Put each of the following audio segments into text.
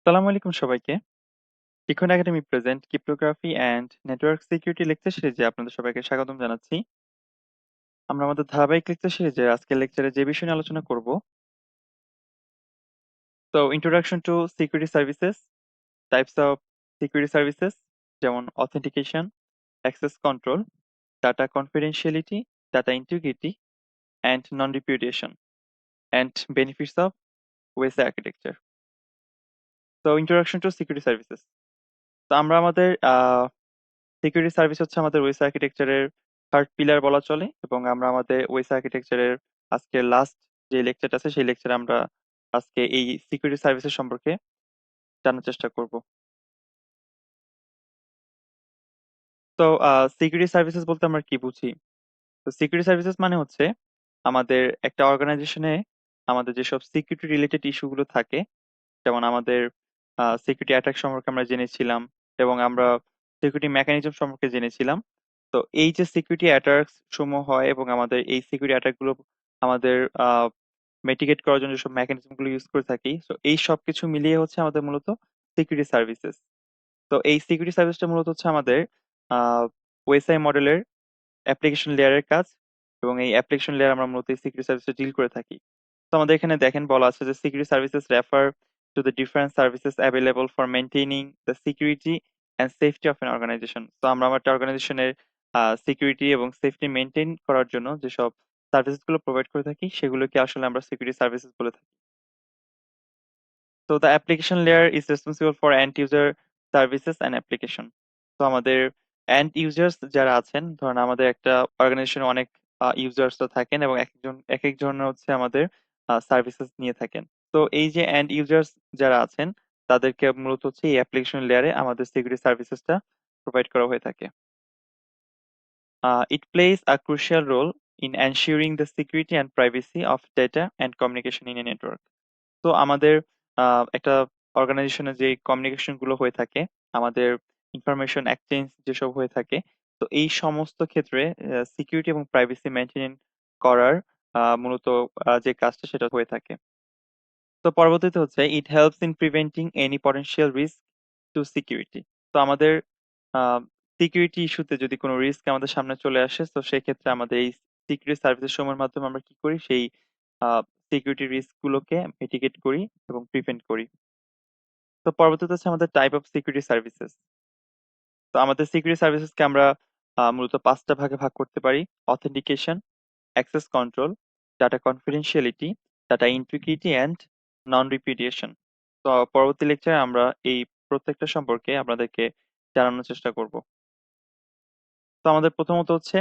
আসসালামু আলাইকুম সবাইকে। শিখুন academy present cryptography and network security lecture সিরিজে আপনাদের সবাইকে স্বাগতম জানাচ্ছি। আমরা আমাদের ধারাবাহিক লেকচার সিরিজে আজকের লেকচারে যে বিষয় নিয়ে আলোচনা করব, introduction to security services, types of security services যেমন authentication, access control, data confidentiality, data integrity and non repudiation and benefits of OSI architecture. Introduction to security services. তো আমরা আমাদের সিকিউরিটি সার্ভিস হচ্ছে আমাদের ওএস আর্কিটেকচারের থার্ড পিলার বলা চলে, এবং আমরা আমাদের ওএস আর্কিটেকচারের আজকের লাস্ট যে লেকচারটা আছে সেই লেকচারে আমরা আজকে এই সিকিউরিটি সার্ভিসের সম্পর্কে জানার চেষ্টা করব। তো সিকিউরিটি সার্ভিসেস বলতে আমরা কি বুঝি? তো সিকিউরিটি সার্ভিসেস মানে হচ্ছে আমাদের একটা অর্গানাইজেশনে আমাদের যেসব সিকিউরিটি রিলেটেড ইস্যুগুলো থাকে, যেমন আমাদের সিকিউরিটি অ্যাটাক সম্পর্কে আমরা জেনেছিলাম, এবং আমরা সিকিউরিটি মেকানিজম সম্পর্কে জেনেছিলাম। তো এই যে সিকিউরিটি অ্যাটাক সমূহ হয় এবং আমাদের এই সিকিউরিটি অ্যাটাক গুলো আমাদের মিটিগেট করার জন্য যেসব মেকানিজম গুলো ইউজ করে থাকি, তো এই সব কিছু মিলিয়ে হচ্ছে আমাদের মূলত সিকিউরিটি সার্ভিসেস। তো এই সিকিউরিটি সার্ভিসটা মূলত হচ্ছে আমাদের ওএসআই মডেলের অ্যাপ্লিকেশন লেয়ারের কাজ, এবং এই অ্যাপ্লিকেশন লেয়ার আমরা মূলত এই সিকিউরিটি সার্ভিসে ডিল করে থাকি। তো আমাদের এখানে দেখেন বলা আছে যে security services refer to the different services available for maintaining the security and safety of an organisation. তো আমরা একটা অর্গানাইজেশনের সিকিউরিটি এবং সেফটি মেইনটেইন করার জন্য যেসব সার্ভিসেস গুলো প্রোভাইড করে থাকি সেগুলোকে আসলে আমরা সিকিউরিটি সার্ভিসেস বলে থাকি। তো the application layer is responsible for and user services and application. তো আমাদের এন্ড ইউজার্স যারা আছেন, ধরেন আমাদের একটা অর্গানাইজেশনে অনেক ইউজার্স তো থাকেন, এবং এক এক ধরনের হচ্ছে আমাদের সার্ভিসেস নিয়ে থাকেন। তো এই যে এন্ড ইউজার্স যারা আছেন তাদেরকে মূলত হচ্ছে এই অ্যাপ্লিকেশন লেয়ারে আমাদের সিকিউরিটি সার্ভিসেসটা প্রোভাইড করা হয়ে থাকে। It plays a crucial role in ensuring the security and privacy of data and communication in a network. তো আমাদের একটা অর্গানাইজেশনে যে কমিউনিকেশন গুলো হয়ে থাকে, আমাদের ইনফরমেশন এক্সচেঞ্জ যেসব হয়ে থাকে, তো এই সমস্ত ক্ষেত্রে সিকিউরিটি এবং প্রাইভেসি মেনটেন করার মূলত যে কাজটা সেটা হয়ে থাকে। তো পরবর্তীতে হচ্ছে it helps in preventing any potential risk two security. তো আমাদের সিকিউরিটি ইস্যুতে যদি কোনো রিস্ক আমাদের সামনে চলে আসে, তো সেক্ষেত্রে আমাদের এই সিকিউরিটি সার্ভিসেস সমূহের মাধ্যমে আমরা কি করি, সেই সিকিউরিটি রিস্ক গুলোকে মিটিগেট করি এবং প্রিভেন্ট করি। তো পরবর্তীতে হচ্ছে আমাদের টাইপ অফ সিকিউরিটি সার্ভিসেস। তো আমাদের সিকিউরিটি সার্ভিসেসকে আমরা মূলত পাঁচটা ভাগে ভাগ করতে পারি: authentication, access control, data confidentiality, data integrity and non repudiation. তো পরবর্তী লেকচারে আমরা এই প্রত্যেকটা সম্পর্কে আপনাদেরকে জানানোর চেষ্টা করব। তো আমাদের প্রথমত হচ্ছে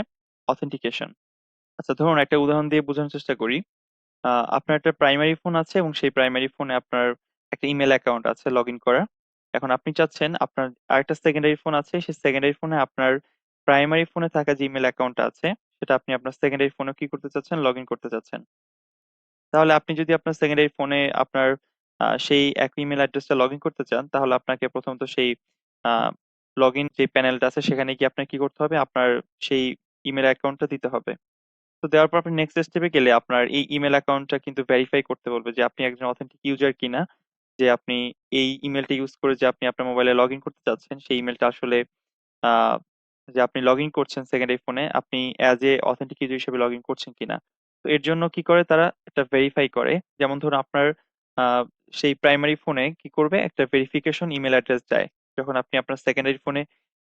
অথেন্টিকেশন। আচ্ছা, ধরুন একটা উদাহরণ দিয়ে বোঝানোর চেষ্টা করি। আপনার একটা প্রাইমারি ফোন আছে, এবং সেই প্রাইমারি ফোনে আপনার একটা ইমেল অ্যাকাউন্ট আছে লগ ইন করা। এখন আপনি চাচ্ছেন আপনার আরেকটা সেকেন্ডারি ফোন আছে, সেই সেকেন্ডারি ফোনে আপনার প্রাইমারি ফোনে থাকা যে ইমেল অ্যাকাউন্টটা আছে সেটা আপনি আপনার সেকেন্ডারি ফোনে কি করতে চাচ্ছেন, লগ ইন করতে চাচ্ছেন। তাহলে আপনি যদি আপনার সেকেন্ডারি ফোনে আপনার সেই এক ইমেল অ্যাড্রেসটা লগ ইন করতে চান, তাহলে আপনাকে প্রথমত সেই লগ ইন যে প্যানেলটা আছে সেখানে গিয়ে আপনার কি করতে হবে, আপনার সেই ইমেল অ্যাকাউন্টটা দিতে হবে। তো দেওয়ার পর আপনি নেক্সট স্টেপে গেলে আপনার এই ইমেল অ্যাকাউন্টটা কিন্তু ভেরিফাই করতে বলবে যে আপনি একজন অথেন্টিক ইউজার কিনা, যে আপনি এই ইমেলটা ইউজ করে যে আপনি আপনার মোবাইলে লগ ইন করতে চাচ্ছেন সেই ইমেলটা আসলে আহ, যে আপনি লগ ইন করছেন সেকেন্ডারি ফোনে, আপনি অ্যাজ এ অথেন্টিক ইউজার হিসেবে লগ ইন করছেন কিনা। তো এর জন্য কি করে তারা একটা ভেরিফাই করে, যেমন ধরুন আপনার আহ, সেই প্রাইমারি ফোনে কি করবে, একটা ভেরিফিকেশন ইমেল অ্যাড্রেস যায়। যখন আপনি আপনার সেকেন্ডারি ফোনে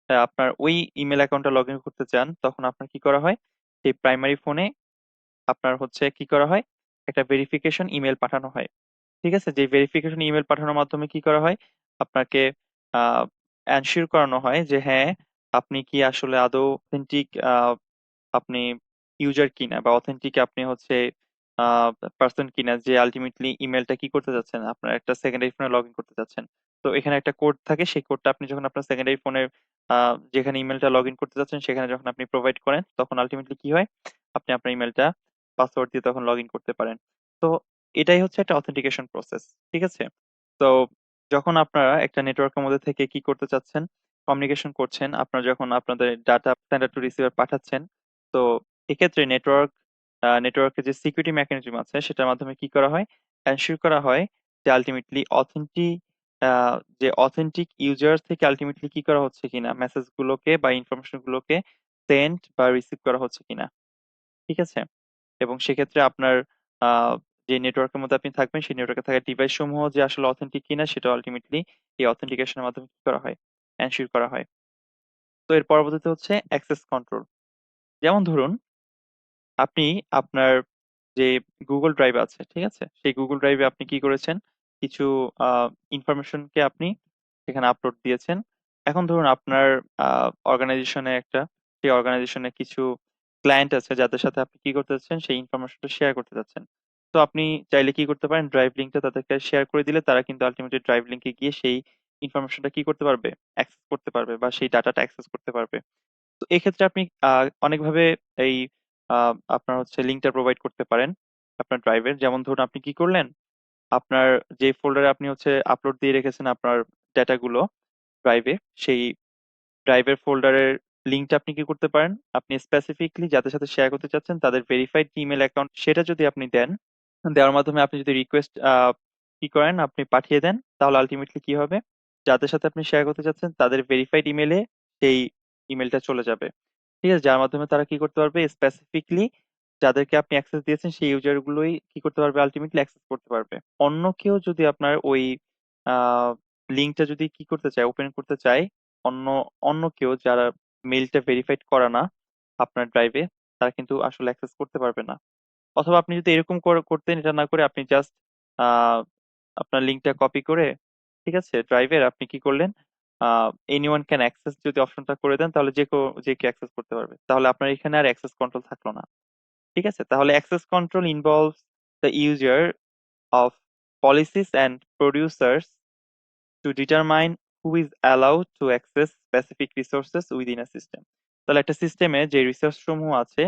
আপনার ওই ইমেল অ্যাকাউন্টটা লগ ইন করতে চান, তখন আপনার কি করা হয়, সেই প্রাইমারি ফোনে আপনার হচ্ছে কি করা হয়, একটা ভেরিফিকেশন ইমেল পাঠানো হয়। ঠিক আছে, যে ভেরিফিকেশন ইমেল পাঠানোর মাধ্যমে কি করা হয়, আপনাকে এনশিওর করানো হয় যে হ্যাঁ, আপনি কি আসলে আদৌ অথেন্টিক আপনি ইউজার কিনা, বা অথেন্টিক আপনি হচ্ছে পার্সন কিনা, যে আলটিমেটলি ইমেলটা কি করতে যাচ্ছেন, আপনার একটা সেকেন্ডারি ফোনে লগ ইন করতে যাচ্ছেন। তো এখানে একটা কোড থাকে, সেই কোডটা আপনি যখন আপনার সেকেন্ডারি ফোনের যেখানে ইমেলটা লগ ইন করতে যাচ্ছেন সেখানে যখন আপনি প্রোভাইড করেন, তখন আলটিমেটলি কি হয়, আপনি আপনার ইমেলটা পাসওয়ার্ড দিয়ে তখন লগ ইন করতে পারেন। তো এটাই হচ্ছে একটা অথেন্টিকেশন প্রসেস। ঠিক আছে। তো যখন আপনারা একটা নেটওয়ার্কের মধ্যে থেকে কি করতে চাচ্ছেন, কমিউনিকেশন করছেন, আপনারা যখন আপনাদের ডাটা সেন্ডার টু রিসিভার পাঠাচ্ছেন, তো এক্ষেত্রে নেটওয়ার্কের যে সিকিউরিটি মেকানিজম আছে সেটার মাধ্যমে কি করা হয়, এনশিওর করা হয় যে আলটিমেটলি যে অথেন্টিক ইউজার থেকে আলটিমেটলি কি করা হচ্ছে কিনা, মেসেজ গুলোকে বা ইনফরমেশন গুলোকে সেন্ড বা রিসিভ করা হচ্ছে কিনা। ঠিক আছে? এবং সেক্ষেত্রে আপনার আহ, যে নেটওয়ার্কের মধ্যে আপনি থাকবেন সেই নেটওয়ার্কে থাকা ডিভাইস সমূহ যে আসলে অথেন্টিক কিনা সেটা আলটিমেটলি এই অথেন্টিকেশনের মাধ্যমে কি করা হয়, এনশিওর করা হয়। তো এর পরবর্তীতে হচ্ছে অ্যাক্সেস কন্ট্রোল। যেমন ধরুন আপনি আপনার যে গুগল ড্রাইভ আছে, ঠিক আছে, সেই গুগল ড্রাইভে আপনি কি করেছেন, কিছু ইনফরমেশনকে আপনি সেখানে আপলোড দিয়েছেন। এখন ধরুন আপনার অর্গানাইজেশনে সেই অর্গানাইজেশনে কিছু ক্লায়েন্ট আছে যাদের সাথে আপনি কি করতে চাচ্ছেন, সেই ইনফরমেশনটা শেয়ার করতে চাচ্ছেন। তো আপনি চাইলে কি করতে পারেন, ড্রাইভ লিঙ্কটা তাদেরকে শেয়ার করে দিলে তারা কিন্তু আলটিমেটলি ড্রাইভ লিঙ্কে গিয়ে সেই ইনফরমেশনটা কি করতে পারবে, অ্যাক্সেস করতে পারবে বা সেই ডাটাটা অ্যাক্সেস করতে পারবে। তো এক্ষেত্রে আপনি অনেকভাবে এই আপনার হচ্ছে লিঙ্কটা প্রোভাইড করতে পারেন আপনার ড্রাইভের। যেমন ধরুন আপনি কি করলেন, আপনার যে ফোল্ডারে আপনি হচ্ছে আপলোড দিয়ে রেখেছেন আপনার ডেটাগুলো ড্রাইভে, সেই ড্রাইভের ফোল্ডারের লিঙ্কটা আপনি কি করতে পারেন, আপনি স্পেসিফিকলি যাদের সাথে শেয়ার করতে চাচ্ছেন তাদের ভেরিফাইড ইমেল অ্যাকাউন্ট সেটা যদি আপনি দেন, দেওয়ার মাধ্যমে আপনি যদি রিকোয়েস্ট কি করেন, আপনি পাঠিয়ে দেন, তাহলে আলটিমেটলি কি হবে, যাদের সাথে আপনি শেয়ার করতে চাচ্ছেন তাদের ভেরিফাইড ইমেলে সেই ইমেলটা চলে যাবে। ঠিক আছে? যার মাধ্যমে তারা কি করতে পারবে, স্পেসিফিকলি যাদেরকে আপনি অ্যাক্সেস দিয়েছেন সেই ইউজার গুলোই কি করতে পারবে, আলটিমেটলি অ্যাক্সেস করতে পারবে। অন্য কেউ যদি আপনার ওই লিঙ্কটা যদি কি করতে চায়, ওপেন করতে চায়, অন্য অন্য কেউ যারা মেইলটা ভেরিফাইড করা না আপনার ড্রাইভে, তারা কিন্তু আসলে অ্যাক্সেস করতে পারবে না। অথবা আপনি যদি এরকম করতেন, এটা না করে আপনি জাস্ট আপনার লিঙ্কটা কপি করে, ঠিক আছে, ড্রাইভের আপনি কি করলেন, এনিওয়ান ক্যান অ্যাক্সেস যদি অপশনটা করে দেন, তাহলে যে কেউ অ্যাক্সেস করতে পারবে। তাহলে আপনার এখানে আর অ্যাক্সেস কন্ট্রোল থাকলো না। ঠিক আছে? তাহলে access control involves the user of policies and producers to determine who is allowed to access specific resources within a system. তাহলে একটা সিস্টেমে যে রিসোর্স সমূহ আছে,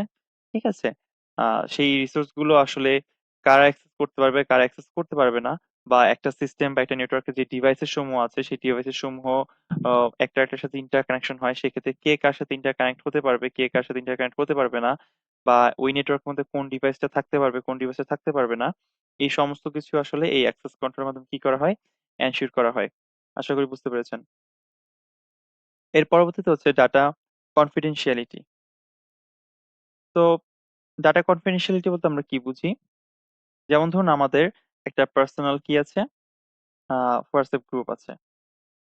ঠিক আছে, সেই রিসোর্স গুলো আসলে কারা অ্যাক্সেস করতে পারবে, কারা অ্যাক্সেস করতে পারবে না, বা একটা সিস্টেম বা একটা নেটওয়ার্কের যে ডিভাইসের সমূহ আছে সেই ডিভাইসের সমূহ একটা একটার সাথে ইন্টার কানেকশন হয়, সেক্ষেত্রে কে কার সাথে ইন্টার কানেক্ট হতে পারবে, কে কার সাথে ইন্টার কানেক্ট হতে পারবে না, বা ওই নেটওয়ার্কের মধ্যে কোন ডিভাইসটা থাকতে পারবে, কোন ডিভাইসটা থাকতে পারবে না, এই সমস্ত কিছু আসলে এই অ্যাক্সেস কন্ট্রোলের মাধ্যমে কি করা হয়, এনশিওর করা হয়। আশা করি বুঝতে পেরেছেন। এর পরবর্তীতে হচ্ছে ডাটা কনফিডেন্সিয়ালিটি। তো ডাটা কনফিডেন্সিয়ালিটি বলতে আমরা কি বুঝি? যেমন ধরুন আমাদের একটা পার্সোনাল কি আছে, হোয়াটসঅ্যাপ গ্রুপ আছে।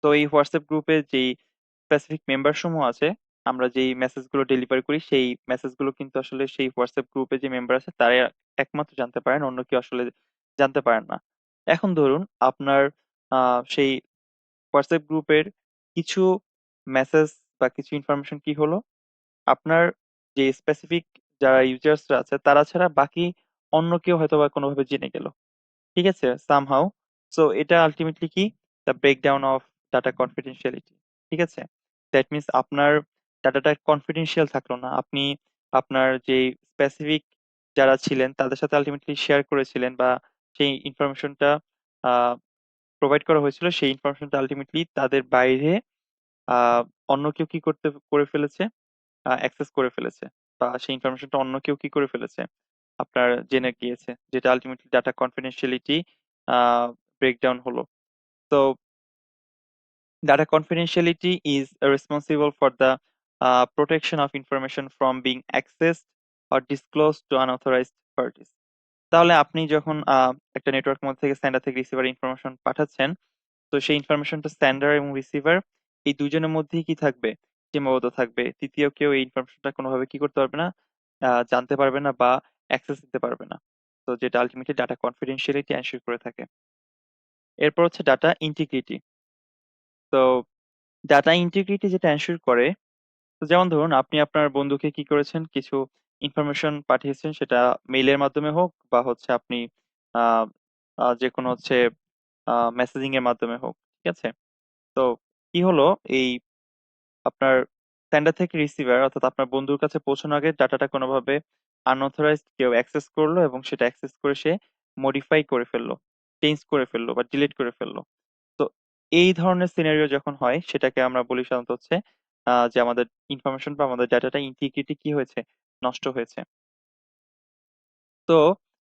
তো এই হোয়াটসঅ্যাপ গ্রুপে যেই স্পেসিফিক মেম্বার সমূহ আছে, আমরা যেই মেসেজগুলো ডেলিভারি করি সেই মেসেজগুলো কিন্তু আসলে সেই হোয়াটসঅ্যাপ গ্রুপে যে মেম্বার আছে তারা একমাত্র জানতে পারেন, অন্য কেউ আসলে জানতে পারেন না। এখন ধরুন আপনার সেই হোয়াটসঅ্যাপ গ্রুপের কিছু মেসেজ বা কিছু ইনফরমেশন কি হলো, আপনার যে স্পেসিফিক যারা ইউজার্সরা আছে তারা ছাড়া বাকি অন্য কেউ হয়তো বা কোনোভাবে জেনে গেল। ঠিক আছে, সামহাউ। সো এটা আলটিমেটলি কি, the breakdown of data confidentiality. ঠিক আছে, দ্যাট মিনস আপনার ডাটাটা কনফিডেন্সিয়াল থাকলো না, আপনি আপনার যে স্পেসিফিক যারা ছিলেন তাদের সাথে আলটিমেটলি শেয়ার করেছিলেন, বা সেই ইনফরমেশনটা প্রোভাইড করা হয়েছিল, সেই ইনফরমেশনটা আলটিমেটলি তাদের বাইরে আহ অন্য কেউ কি করে ফেলেছে, অ্যাক্সেস করে ফেলেছে, বা সেই ইনফরমেশনটা অন্য কেউ কি করে ফেলেছে, আপনার জেনে গিয়েছে, যেটা আলটিমেটলি ডাটা কনফিডেন্সিয়ালিটি ব্রেকডাউন হলো। তো data confidentiality is responsible for the protection of information from being accessed or disclosed to unauthorised parties. তাহলে আপনি যখন একটা নেটওয়ার্ক মধ্যে থেকে সেন্ডার থেকে রিসিভার ইনফরমেশন পাঠাচ্ছেন, তো সেই ইনফরমেশনটা সেন্ডার এবং রিসিভার এই দুজনের মধ্যেই কি থাকবে, সীমাবদ্ধ থাকবে। তৃতীয় কেউ এই ইনফরমেশনটা কোনোভাবে কি করতে পারবে না, জানতে পারবে না বা অ্যাক্সেস দিতে পারবে না। তো যেটা আলটিমেটলি ডাটা কনফিডেন্সিয়ালিটি এনশিওর করে থাকে। এরপর হচ্ছে ডাটা ইন্টিগ্রিটি। তো ডাটা ইন্টিগ্রিটি যেটা এনশিওর করে, তো যেমন ধরুন আপনি আপনার বন্ধুকে কি করেছেন, কিছু ইনফরমেশন পাঠিয়েছেন, সেটা মেইলের মাধ্যমে হোক বা হচ্ছে আপনি আহ যে কোনো হচ্ছে মেসেজিং এর মাধ্যমে হোক। ঠিক আছে? তো কি হলো, এই আপনার সেন্ডার থেকে রিসিভার অর্থাৎ আপনার বন্ধুর কাছে পৌঁছানোর আগে ডাটাটা কোনোভাবে আনঅথরাইজড কেউ অ্যাক্সেস করলো এবং সেটা অ্যাক্সেস করে সে মডিফাই করে ফেললো, চেঞ্জ করে ফেললো বা ডিলিট করে ফেললো। তো এই ধরনের সিনারিও যখন হয় সেটাকে আমরা বলি সাধারণত হচ্ছে যে আমাদের ইনফরমেশন বা আমাদের ডাটাটা ইন্টিগ্রিটি কি হয়েছে, নষ্ট হয়েছে। তো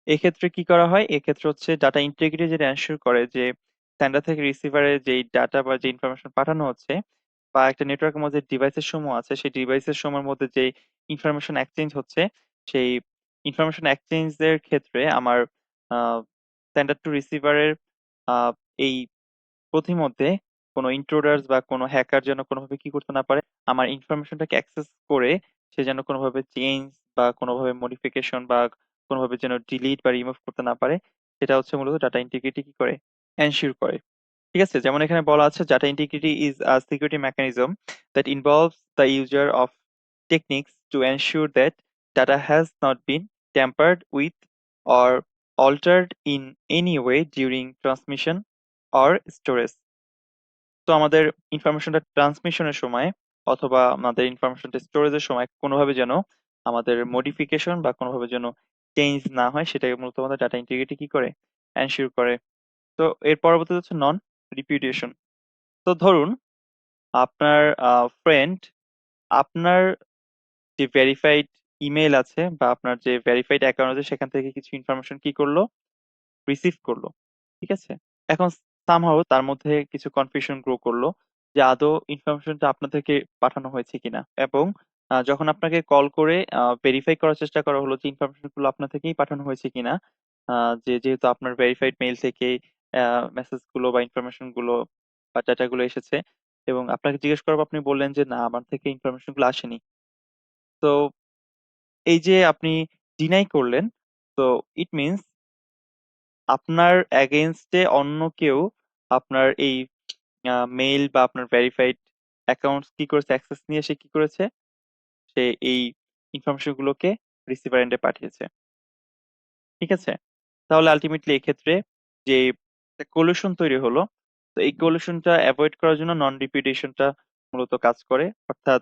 এক্ষেত্রে কি করা হয়, এক্ষেত্রে হচ্ছে ডাটা ইন্টিগ্রিটি যেটা এনশিওর করে যে সেন্ডার থেকে রিসিভারে যেই ডাটা বা যে ইনফরমেশন পাঠানো হচ্ছে, বা একটা নেটওয়ার্কের মধ্যে ডিভাইসের সমূহ আছে, সেই ডিভাইসের সমূহের মধ্যে যে ইনফরমেশন এক্সচেঞ্জ হচ্ছে, সেই ইনফরমেশন এক্সচেঞ্জের ক্ষেত্রে আমার সেন্ডার টু রিসিভারের এই পথিমধ্যে কোনো ইন্ট্রুডার্স বা কোনো হ্যাকার যেন কোনোভাবে কি করতে না পারে, আমার ইনফরমেশনটাকে অ্যাক্সেস করে সে যেন কোনোভাবে চেঞ্জ বা কোনোভাবে মডিফিকেশন বা কোনোভাবে যেন ডিলিট বা রিমুভ করতে না পারে। সেটা হচ্ছে মূলত ডাটা ইন্টিগ্রিটি কি করে, এনশিওর করে। ঠিক আছে, যেমন এখানে বলা আছে data integrity is a security mechanism that involves the user of techniques to ensure that data has not been tampered with or altered in any way during transmission or storage. তো আমাদের ইনফরমেশনটা ট্রান্সমিশনের সময় অথবা আমাদের ইনফরমেশনটা স্টোরেজের সময় কোনোভাবে যেন আমাদের মডিফিকেশন বা কোনোভাবে যেন চেঞ্জ না হয়, সেটাকে মূলত আমাদের ডাটা ইন্টিগ্রিটি কি করে, এনশিওর করে। তো এর পরবর্তীতে হচ্ছে নন রিপিউটেশন। তো ধরুন আপনার ফ্রেন্ড আপনার যে ভেরিফাইড ইমেল আছে বা আপনার যে ভেরিফাইড অ্যাকাউন্ট আছে সেখান থেকে কিছু ইনফরমেশন কি করলো, রিসিভ করলো। ঠিক আছে, এখন সামহাউ তার মধ্যে কিছু কনফিউশন গ্রো করলো যে আদৌ ইনফরমেশনটা আপনার থেকে পাঠানো হয়েছে কিনা, এবং যখন আপনাকে কল করে ভেরিফাই করার চেষ্টা করা হলো যে ইনফরমেশন গুলো আপনার থেকেই পাঠানো হয়েছে কিনা, যেহেতু আপনার ভেরিফাইড মেইল থেকে মেসেজ গুলো বা ইনফরমেশন গুলো বা ডাটা গুলো এসেছে, এবং আপনাকে জিজ্ঞেস করবো, আপনি বললেন যে না, আমার থেকে ইনফরমেশন গুলো আসেনি। তো এই যে আপনি ডিনাই করলেন, তো ইট মিনস আপনার এগেইনস্টে অন্য কেউ আপনার এই মেইল বা আপনার ভেরিফাইড অ্যাকাউন্টস কি করেছে, অ্যাক্সেস নিয়ে সে কি করেছে, সে এই ইনফরমেশন গুলোকে রিসিভার এন্ডে পাঠিয়েছে। ঠিক আছে, তাহলে আলটিমেটলি এক্ষেত্রে যে কলিউশন তৈরি হলো, তো এই কলিউশনটা অ্যাভয়েড করার জন্য নন রিপিটেশনটা মূলত কাজ করে। অর্থাৎ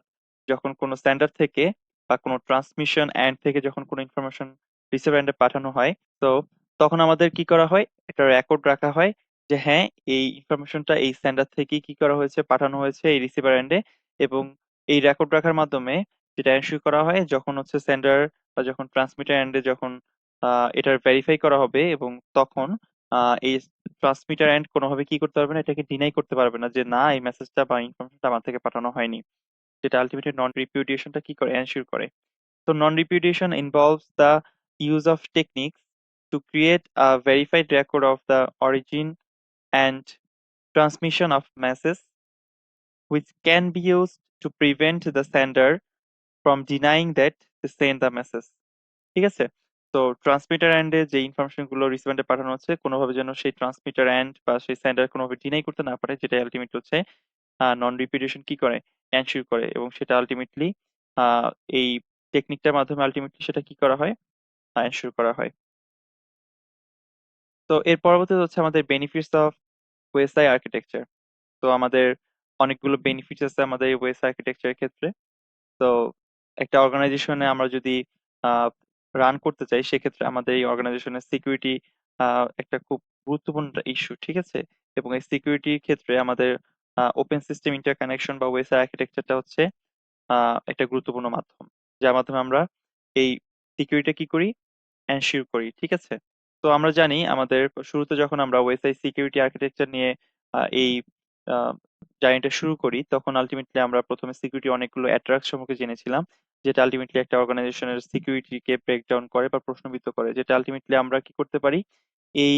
যখন কোনো সেন্ডার থেকে বা কোনো ট্রান্সমিশন এন্ড থেকে যখন কোনো ইনফরমেশন রিসিভার এন্ডে পাঠানো হয়, তো তখন আমাদের কি করা হয়, একটা রেকর্ড রাখা হয় যে হ্যাঁ, এই ইনফরমেশনটা এই সেন্ডার থেকেই কি করা হয়েছে, পাঠানো হয়েছে এই রিসিভার এন্ডে। এবং এই রেকর্ড রাখার মাধ্যমে যেটা এনশিওর করা হয়, যখন হচ্ছে সেন্ডার বা যখন ট্রান্সমিটার এন্ডে যখন এটার ভেরিফাই করা হবে, এবং তখন এই ট্রান্সমিটার এন্ড কোনোভাবে কি করতে পারবে না, এটাকে ডিনাই করতে পারবে না যে না, এই মেসেজটা বা ইনফরমেশনটা আমার থেকে পাঠানো হয়নি। যেটা আলটিমেটলি নন রিপিউটেশনটা কি করে, এনশিওর করে। So non-repudiation involves the use of techniques to create a verified record of the origin and transmission of messages, which can be used to prevent the sender from denying that they send the message. ঠিক আছে, তো transmitter এন্ডে যে information গুলো রিসিভারে পাঠানো হচ্ছে, কোনোভাবে যেন সেই ট্রান্সমিটার এন্ড বা সেই সেন্ডার কোনোভাবে ডিনাই করতে না পারে, যেটা আলটিমেট হচ্ছে নন রিপিটেশন কি করে, এনশিওর করে। এবং সেটা আলটিমেটলি এই টেকনিকটার মাধ্যমে আলটিমেটলি সেটা কি করা হয়, এনশিওর করা হয়। তো এর পরবর্তীতে হচ্ছে আমাদের বেনিফিটস অফ ওএসআই আর্কিটেকচার। তো আমাদের অনেকগুলো বেনিফিটস আছে আমাদের এই ওএসআই আর্কিটেকচারের ক্ষেত্রে। তো একটা অর্গানাইজেশনে আমরা যদি রান করতে চাই, সেক্ষেত্রে আমাদের এই অর্গানাইজেশনের সিকিউরিটি একটা খুব গুরুত্বপূর্ণ ইস্যু। ঠিক আছে, এবং এই সিকিউরিটির ক্ষেত্রে আমাদের ওপেন সিস্টেম ইন্টারকানেকশন বা ওএসআই আর্কিটেকচারটা হচ্ছে একটা গুরুত্বপূর্ণ মাধ্যম, যার মাধ্যমে আমরা এই সিকিউরিটি কি করি, এনশিওর করি। ঠিক আছে, তো আমরা জানি আমাদের শুরুতে যখন আমরা ওএসআই সিকিউরিটি আর্কিটেকচার নিয়ে এই জার্নিটা শুরু করি, তখন আলটিমেটলি আমরা প্রথমে সিকিউরিটি অনেকগুলো অ্যাট্রাক্ট সম্পর্কে জেনেছিলাম, যেটা আলটিমেটলি একটা অর্গানাইজেশনের সিকিউরিটিকে ব্রেকডাউন করে বা প্রশ্নবিদ্ধ করে, যেটা আলটিমেটলি আমরা কি করতে পারি, এই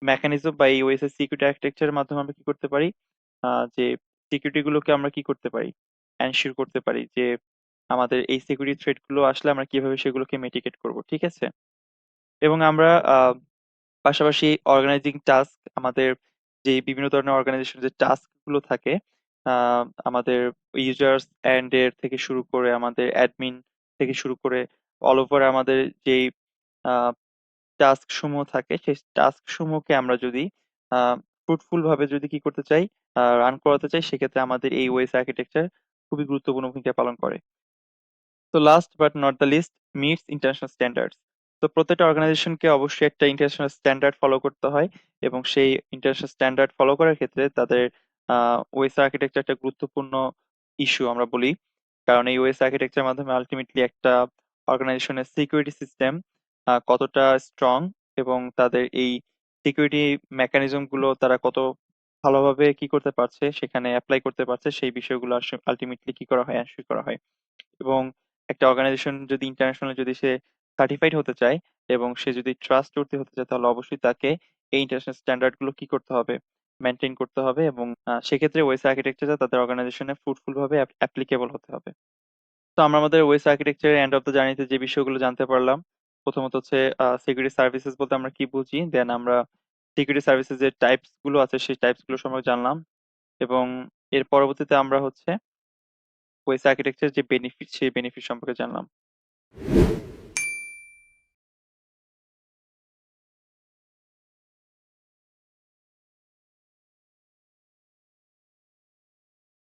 মেকানিজম বা এই ওএসআই সিকিউরিটি আর্কিটেকচারের মাধ্যমে আমরা কি করতে পারি, যে সিকিউরিটি গুলোকে আমরা কি করতে পারি, এনশিওর করতে পারি যে আমাদের এই সিকিউরিটি থ্রেট গুলো আসলে আমরা কিভাবে সেগুলোকে মিটিগেট করব। ঠিক আছে, এবং আমরা পাশাপাশি অর্গানাইজিং টাস্ক, আমাদের যে বিভিন্ন ধরনের অর্গানাইজেশন যে টাস্ক গুলো থাকে, আমাদের ইউজার্স এন্ড এর থেকে শুরু করে আমাদের অ্যাডমিন থেকে শুরু করে অল ওভার আমাদের যেই টাস্ক সমূহ থাকে, সেই টাস্ক সমূহকে আমরা যদি ফ্রুটফুল ভাবে যদি কি করতে চাই, রান করাতে চাই, সেক্ষেত্রে আমাদের এই ওএস আর্কিটেকচার খুবই গুরুত্বপূর্ণ ভূমিকা পালন করে। তো last but not the least, meets international standards. তো প্রত্যেকটা অর্গানাইজেশনকে অবশ্যই একটা ইন্টারন্যাশনাল স্ট্যান্ডার্ড ফলো করতে হয়, এবং সেই ইন্টারন্যাশনাল স্ট্যান্ডার্ড ফলো করার ক্ষেত্রে তাদের ওএস আর্কিটেকচার একটা গুরুত্বপূর্ণ ইস্যু আমরা বলি। কারণ এই ওএস আর্কিটেকচার মাধ্যমে আলটিমেটলি একটা অর্গানাইজেশনের সিকিউরিটি সিস্টেম কতটা স্ট্রং, এবং তাদের এই সিকিউরিটি মেকানিজম গুলো তারা কত ভালোভাবে কি করতে পারছে, সেখানে অ্যাপ্লাই করতে পারছে, সেই বিষয়গুলো আলটিমেটলি কি করা হয়, এনশিওর করা হয়। এবং একটা অর্গানাইজেশন যদি ইন্টারন্যাশনাল যদি সে সার্টিফাইড হতে চায় এবং সে যদি ট্রাস্ট করতে হতে চায়, তাহলে অবশ্যই তাকে এই ইন্টারন্যাশনাল স্ট্যান্ডার্ড গুলো কি করতে হবে, মেনটেন করতে হবে। এবং সেক্ষেত্রে ওয়েস আর্কিটেকচার তাদের অর্গানাইজেশনে ফ্রুটফুল ভাবে অ্যাপ্লিকেবল হতে হবে। তো আমরা আমাদের ওয়েস আর্কিটেকচার এন্ড অফ দ্য জার্নিতে যে বিষয়গুলো জানতে পারলাম, প্রথমত হচ্ছে সিকিউরিটি সার্ভিসেস বলতে আমরা কি বুঝি, দেন আমরা সিকিউরিটি সার্ভিসেস যে টাইপস গুলো আছে সেই টাইপস গুলো সম্পর্কে জানলাম। এবং এর পরবর্তীতে আমরা হচ্ছে ওয়েস আর্কিটেকচার যে বেনিফিট সেই বেনিফিট সম্পর্কে জানলাম।